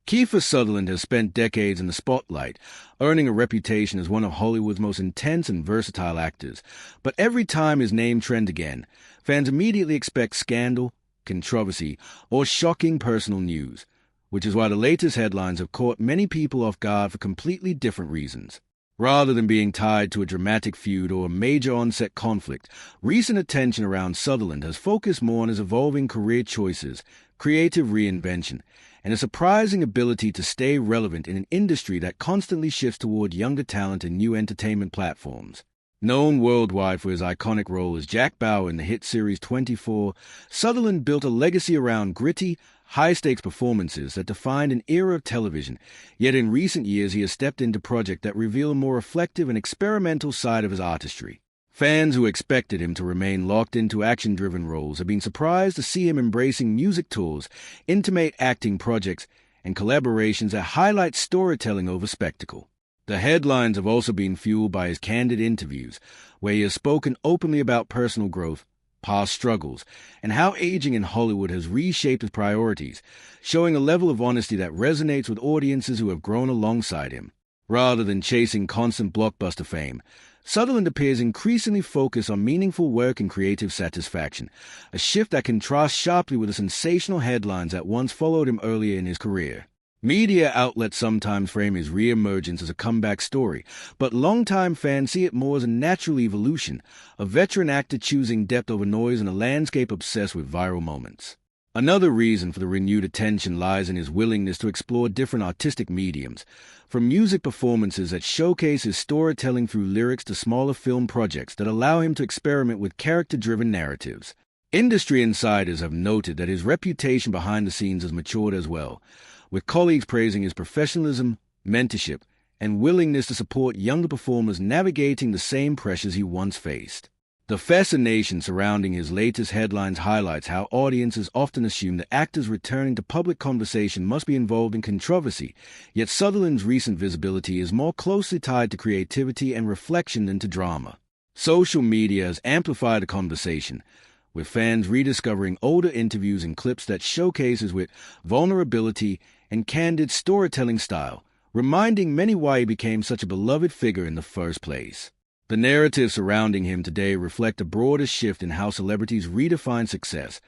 Kiefer Sutherland has spent decades in the spotlight, earning a reputation as one of Hollywood's most intense and versatile actors. But every time his name trends again, fans immediately expect scandal, controversy, or shocking personal news, which is why the latest headlines have caught many people off guard for completely different reasons. Rather than being tied to a dramatic feud or a major on-set conflict, recent attention around Sutherland has focused more on his evolving career choices, creative reinvention, and a surprising ability to stay relevant in an industry that constantly shifts toward younger talent and new entertainment platforms. Known worldwide for his iconic role as Jack Bauer in the hit series 24, Sutherland built a legacy around gritty, high-stakes performances that defined an era of television, yet in recent years he has stepped into projects that reveal a more reflective and experimental side of his artistry. Fans who expected him to remain locked into action-driven roles have been surprised to see him embracing music tours, intimate acting projects, and collaborations that highlight storytelling over spectacle. The headlines have also been fueled by his candid interviews, where he has spoken openly about personal growth, past struggles, and how aging in Hollywood has reshaped his priorities, showing a level of honesty that resonates with audiences who have grown alongside him. Rather than chasing constant blockbuster fame, Sutherland appears increasingly focused on meaningful work and creative satisfaction, a shift that contrasts sharply with the sensational headlines that once followed him earlier in his career. Media outlets sometimes frame his re-emergence as a comeback story, but longtime fans see it more as a natural evolution, a veteran actor choosing depth over noise in a landscape obsessed with viral moments. Another reason for the renewed attention lies in his willingness to explore different artistic mediums, from music performances that showcase his storytelling through lyrics to smaller film projects that allow him to experiment with character-driven narratives. Industry insiders have noted that his reputation behind the scenes has matured as well, with colleagues praising his professionalism, mentorship, and willingness to support younger performers navigating the same pressures he once faced. The fascination surrounding his latest headlines highlights how audiences often assume that actors returning to public conversation must be involved in controversy, yet Sutherland's recent visibility is more closely tied to creativity and reflection than to drama. Social media has amplified the conversation, with fans rediscovering older interviews and clips that showcase his wit, vulnerability, and candid storytelling style, reminding many why he became such a beloved figure in the first place. The narratives surrounding him today reflect a broader shift in how celebrities redefine success,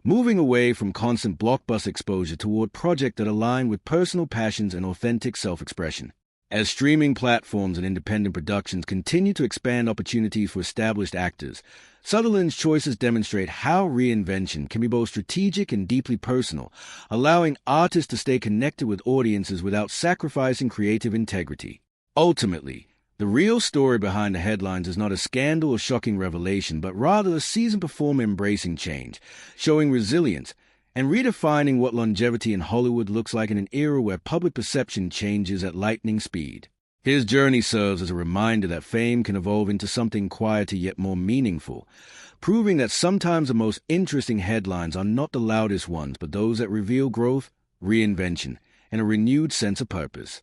moving away from constant blockbuster exposure toward projects that align with personal passions and authentic self-expression. As streaming platforms and independent productions continue to expand opportunities for established actors, Sutherland's choices demonstrate how reinvention can be both strategic and deeply personal, allowing artists to stay connected with audiences without sacrificing creative integrity. Ultimately, the real story behind the headlines is not a scandal or shocking revelation, but rather a seasoned performer embracing change, showing resilience, and redefining what longevity in Hollywood looks like in an era where public perception changes at lightning speed. His journey serves as a reminder that fame can evolve into something quieter yet more meaningful, proving that sometimes the most interesting headlines are not the loudest ones, but those that reveal growth, reinvention, and a renewed sense of purpose.